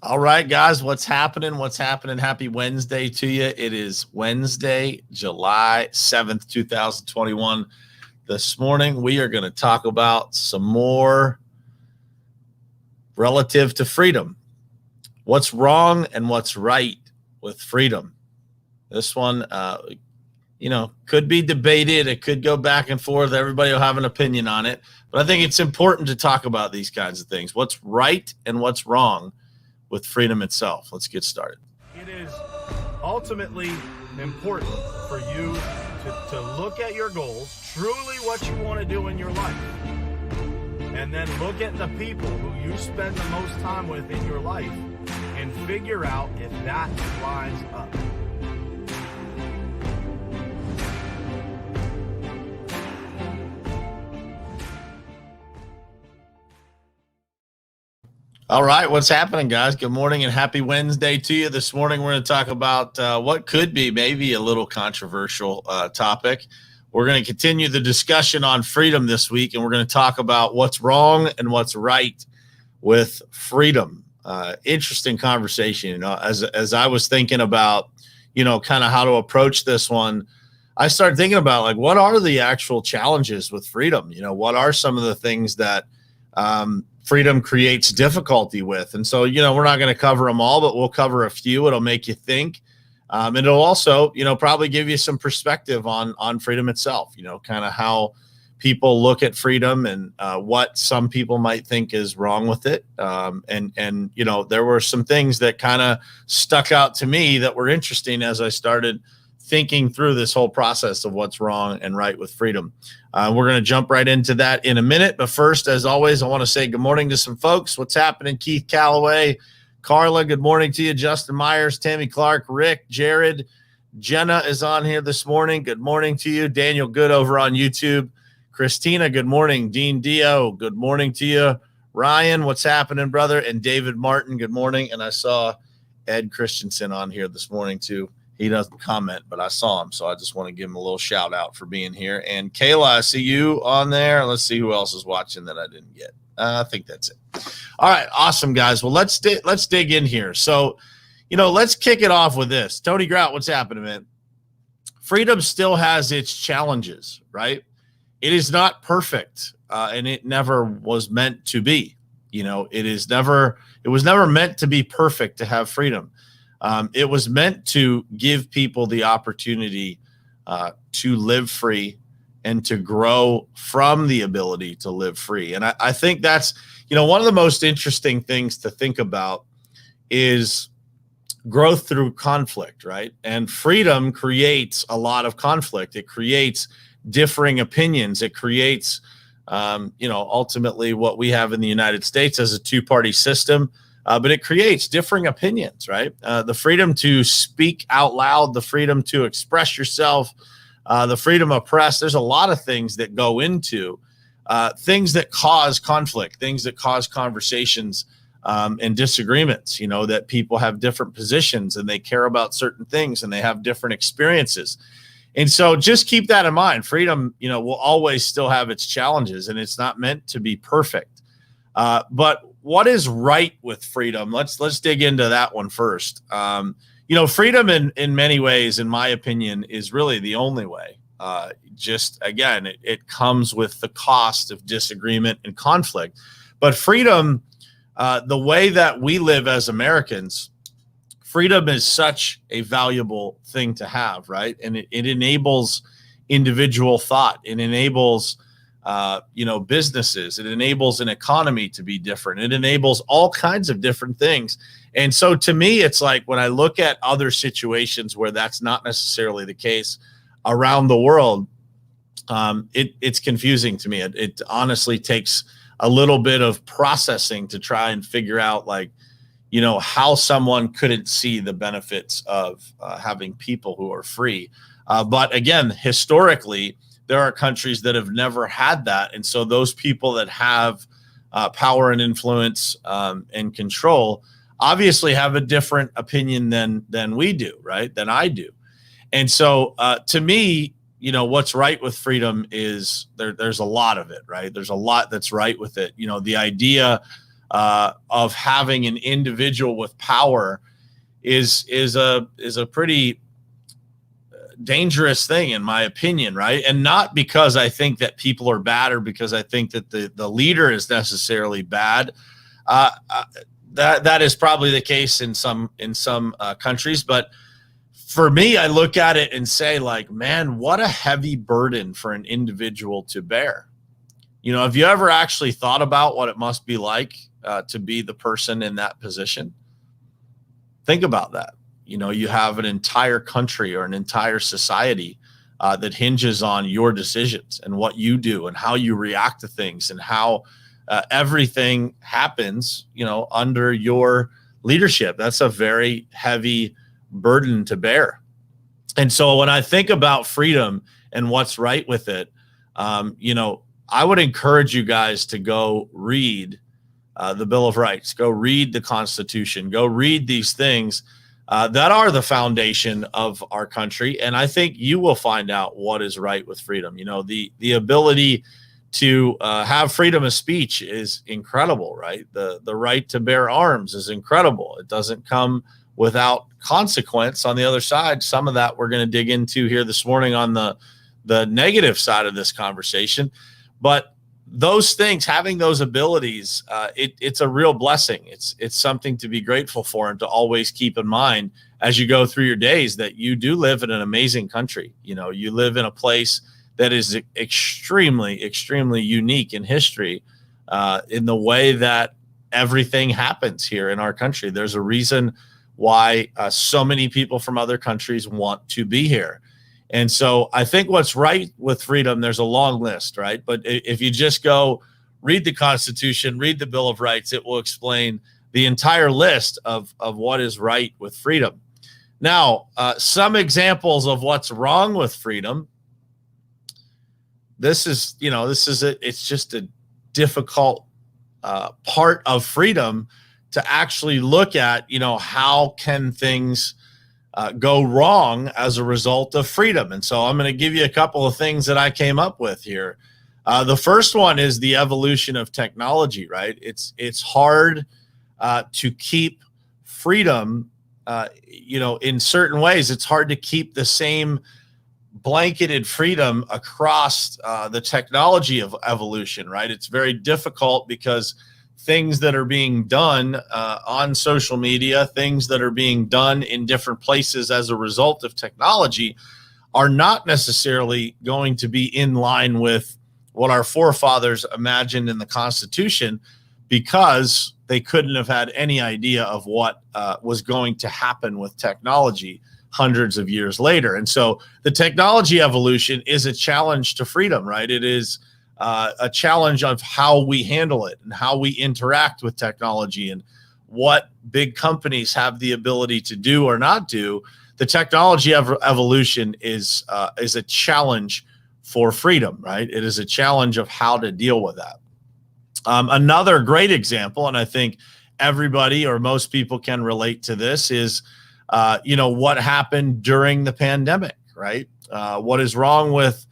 All right, guys, what's happening? What's happening? Happy Wednesday to you. It is Wednesday, July 7th, 2021. This morning, we are going to talk about some more relative to freedom. What's wrong and what's right with freedom? This one, could be debated. It could go back and forth. Everybody will have an opinion on it. But I think it's important to talk about these kinds of things. What's right and what's wrong with freedom itself. Let's get started. It is ultimately important for you to look at your goals, truly what you want to do in your life, and then look at the people who you spend the most time with in your life and figure out if that lines up. All right, what's happening, guys? Good morning and happy Wednesday to you. This morning, we're going to talk about what could be maybe a little controversial topic. We're going to continue the discussion on freedom this week, and we're going to talk about what's wrong and what's right with freedom. Interesting conversation. As I was thinking about, kind of how to approach this one, I started thinking about like what are the actual challenges with freedom? What are some of the things that freedom creates difficulty with. And so, we're not going to cover them all, but we'll cover a few. It'll make you think. And it'll also, probably give you some perspective on freedom itself, kind of how people look at freedom and what some people might think is wrong with it. And there were some things that kind of stuck out to me that were interesting as I started thinking through this whole process of what's wrong and right with freedom. We're going to jump right into that in a minute. But first, as always, I want to say good morning to some folks. What's happening? Keith Calloway, Carla, good morning to you. Justin Myers, Tammy Clark, Rick, Jared, Jenna is on here this morning. Good morning to you. Daniel Good over on YouTube. Christina, good morning. Dean Dio, good morning to you. Ryan, what's happening, brother? And David Martin, good morning. And I saw Ed Christensen on here this morning too. He doesn't comment, but I saw him, so I just want to give him a little shout out for being here. And Kayla, I see you on there. Let's see who else is watching that I didn't get. I think that's it. All right, awesome, guys. Well, let's dig in here. So, let's kick it off with this. Tony Grout, what's happening, man? Freedom still has its challenges, right? It is not perfect, and it never was meant to be. It was never meant to be perfect to have freedom. It was meant to give people the opportunity to live free and to grow from the ability to live free. And I think that's, one of the most interesting things to think about is growth through conflict, right? And freedom creates a lot of conflict. It creates differing opinions. It creates, ultimately what we have in the United States as a two-party system. But it creates differing opinions, right? The freedom to speak out loud, the freedom to express yourself, the freedom of press. There's a lot of things that go into things that cause conflict, things that cause conversations and disagreements, that people have different positions and they care about certain things and they have different experiences. And so just keep that in mind. Freedom, will always still have its challenges and it's not meant to be perfect. But what is right with freedom? Let's dig into that one first. Freedom in many ways, in my opinion, is really the only way. It comes with the cost of disagreement and conflict. But freedom, the way that we live as Americans, freedom is such a valuable thing to have, right? And it enables individual thought. It enables businesses. It enables an economy to be different. It enables all kinds of different things. And so to me, it's like when I look at other situations where that's not necessarily the case around the world, it's confusing to me. It honestly takes a little bit of processing to try and figure out how someone couldn't see the benefits of having people who are free. But again, historically, there are countries that have never had that. And so those people that have power and influence and control obviously have a different opinion than we do, right? Than I do. And so to me, what's right with freedom is there's a lot of it, right? There's a lot that's right with it. The idea of having an individual with power is a pretty dangerous thing, in my opinion, right? And not because I think that people are bad or because I think that the leader is necessarily bad. That is probably the case in some countries, but for me, I look at it and say, like, man, what a heavy burden for an individual to bear. Have you ever actually thought about what it must be like to be the person in that position? Think about that. You have an entire country or an entire society that hinges on your decisions and what you do and how you react to things and how everything happens, under your leadership. That's a very heavy burden to bear. And so when I think about freedom and what's right with it, I would encourage you guys to go read the Bill of Rights, go read the Constitution, go read these things that are the foundation of our country. And I think you will find out what is right with freedom. The ability to have freedom of speech is incredible, right? The right to bear arms is incredible. It doesn't come without consequence. On the other side, some of that we're going to dig into here this morning on the negative side of this conversation. But those things, having those abilities, it's a real blessing. It's something to be grateful for and to always keep in mind as you go through your days that you do live in an amazing country. You live in a place that is extremely, extremely unique in history in the way that everything happens here in our country. There's a reason why so many people from other countries want to be here. And so I think what's right with freedom, there's a long list, right? But if you just go read the Constitution, read the Bill of Rights, it will explain the entire list of what is right with freedom. Now, some examples of what's wrong with freedom. It's just a difficult part of freedom to actually look at, how can things go wrong as a result of freedom. And so I'm going to give you a couple of things that I came up with here. The first one is the evolution of technology, right? It's hard to keep freedom, in certain ways. It's hard to keep the same blanketed freedom across the technology of evolution, right? It's very difficult because things that are being done on social media, things that are being done in different places as a result of technology are not necessarily going to be in line with what our forefathers imagined in the Constitution, because they couldn't have had any idea of what was going to happen with technology hundreds of years later. And so the technology evolution is a challenge to freedom, right? It is a challenge of how we handle it and how we interact with technology and what big companies have the ability to do or not do. The technology evolution is a challenge for freedom, right? It is a challenge of how to deal with that. Another great example, and I think everybody or most people can relate to this, is what happened during the pandemic, right? What is wrong with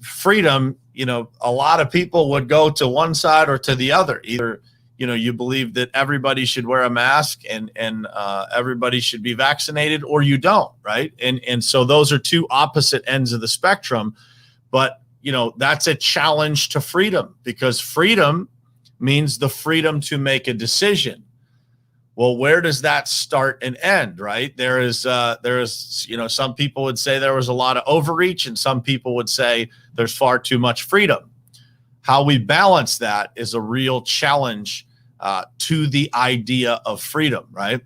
freedom? A lot of people would go to one side or to the other. Either, you believe that everybody should wear a mask and everybody should be vaccinated, or you don't, right? And so those are two opposite ends of the spectrum. But, that's a challenge to freedom, because freedom means the freedom to make a decision. Well, where does that start and end, right? There is, some people would say there was a lot of overreach, and some people would say there's far too much freedom. How we balance that is a real challenge to the idea of freedom, right?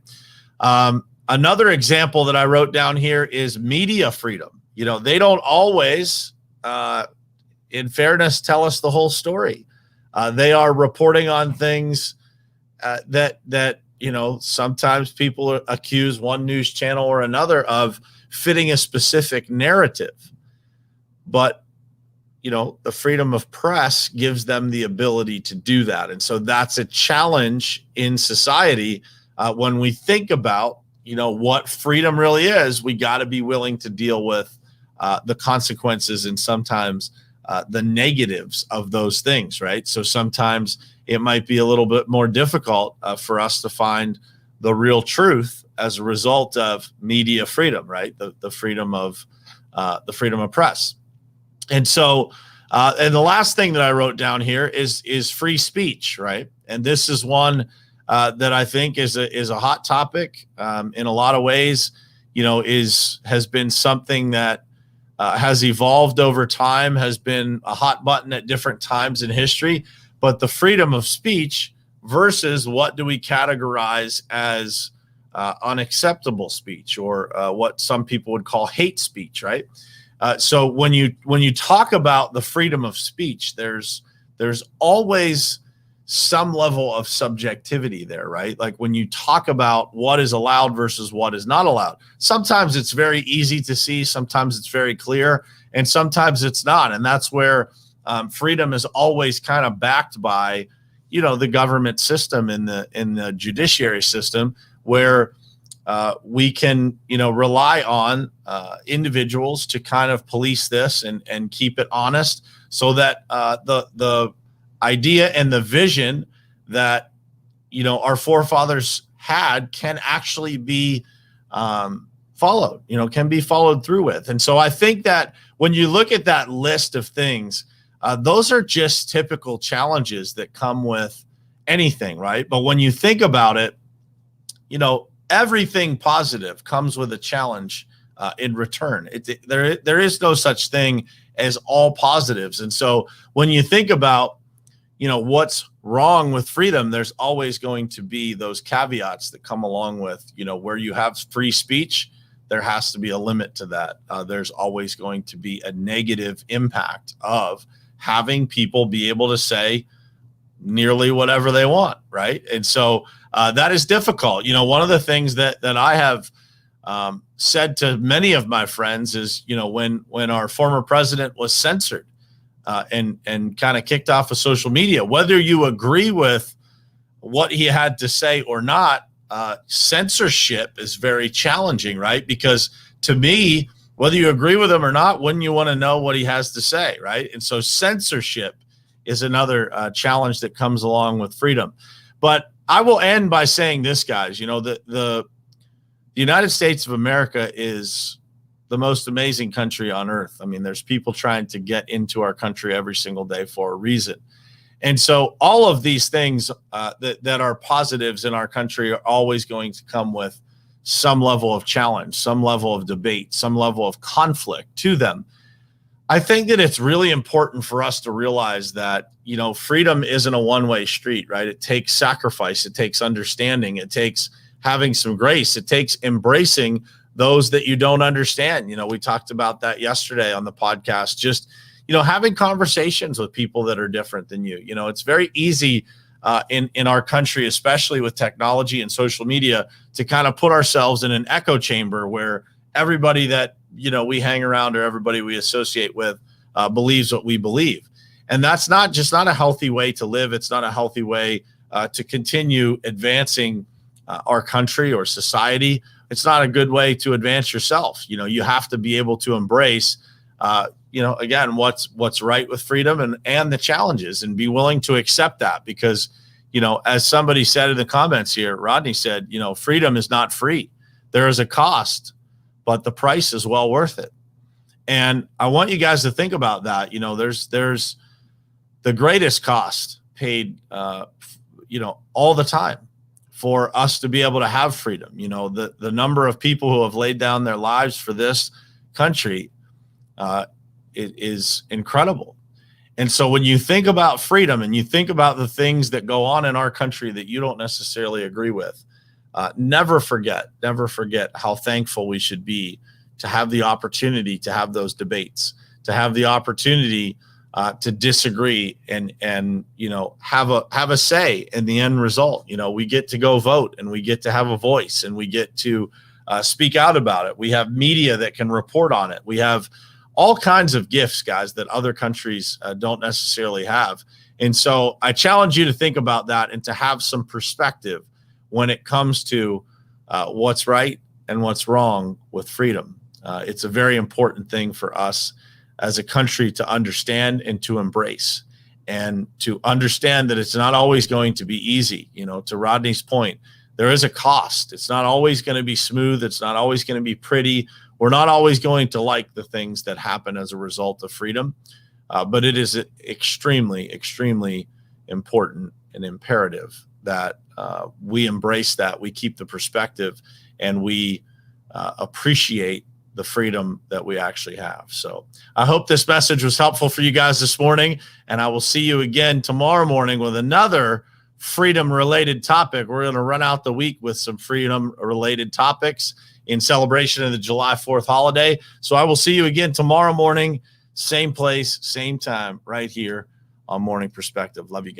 Another example that I wrote down here is media freedom. They don't always, in fairness, tell us the whole story. They are reporting on things that sometimes people accuse one news channel or another of fitting a specific narrative. But, the freedom of press gives them the ability to do that. And so that's a challenge in society. When we think about, what freedom really is, we got to be willing to deal with the consequences and sometimes the negatives of those things, right? So sometimes it might be a little bit more difficult for us to find the real truth as a result of media freedom, right? The freedom of press. And so, and the last thing that I wrote down here is free speech, right? And this is one that I think is a hot topic in a lot of ways. Has been something that has evolved over time, has been a hot button at different times in history. But the freedom of speech versus what do we categorize as unacceptable speech, or what some people would call hate speech, right? So when you talk about the freedom of speech, there's always some level of subjectivity there, right? Like when you talk about what is allowed versus what is not allowed, sometimes it's very easy to see, sometimes it's very clear, and sometimes it's not. And that's where freedom is always kind of backed by, the government system in the judiciary system, where we can, rely on individuals to kind of police this and keep it honest, so that the idea and the vision that our forefathers had can actually be followed, can be followed through with. And so I think that when you look at that list of things, those are just typical challenges that come with anything, right? But when you think about it, everything positive comes with a challenge in return. There is no such thing as all positives. And so when you think about what's wrong with freedom, there's always going to be those caveats that come along with, where you have free speech, there has to be a limit to that. There's always going to be a negative impact of having people be able to say nearly whatever they want, right? And so that is difficult. One of the things that I have said to many of my friends is, when our former president was censored, and kind of kicked off of social media, whether you agree with what he had to say or not, censorship is very challenging, right? Because to me, whether you agree with him or not, wouldn't you want to know what he has to say, right? And so censorship is another challenge that comes along with freedom. But I will end by saying this, guys, the United States of America is the most amazing country on earth. I mean, there's people trying to get into our country every single day for a reason. And so all of these things that are positives in our country are always going to come with some level of challenge, some level of debate, some level of conflict to them. I think that it's really important for us to realize that, freedom isn't a one-way street, right? It takes sacrifice. It takes understanding. It takes having some grace. It takes embracing those that you don't understand. We talked about that yesterday on the podcast, just, having conversations with people that are different than you. It's very easy in our country, especially with technology and social media, to kind of put ourselves in an echo chamber where everybody that, we hang around or everybody we associate with believes what we believe. And that's not a healthy way to live. It's not a healthy way to continue advancing our country or society. It's not a good way to advance yourself. You have to be able to embrace, again, what's right with freedom and the challenges, and be willing to accept that. Because, as somebody said in the comments here, Rodney said, freedom is not free. There is a cost, but the price is well worth it. And I want you guys to think about that. There's the greatest cost paid, all the time for us to be able to have freedom. The number of people who have laid down their lives for this country, it is incredible. And so when you think about freedom and you think about the things that go on in our country that you don't necessarily agree with, never forget how thankful we should be to have the opportunity to have those debates, to have the opportunity to disagree and have a say in the end result. We get to go vote, and we get to have a voice, and we get to speak out about it. We have media that can report on it. We have all kinds of gifts, guys, that other countries don't necessarily have. And so I challenge you to think about that and to have some perspective when it comes to what's right and what's wrong with freedom. It's a very important thing for us as a country to understand and to embrace. and to understand that it's not always going to be easy. You know, to Rodney's point, there is a cost. It's not always going to be smooth. It's not always going to be pretty. We're not always going to like the things that happen as a result of freedom, but it is extremely, extremely important and imperative that we embrace that, we keep the perspective, and we appreciate the freedom that we actually have. So I hope this message was helpful for you guys this morning, and I will see you again tomorrow morning with another freedom-related topic. We're going to run out the week with some freedom-related topics in celebration of the July 4th holiday. So I will see you again tomorrow morning, same place, same time, right here on Morning Perspective. Love you guys.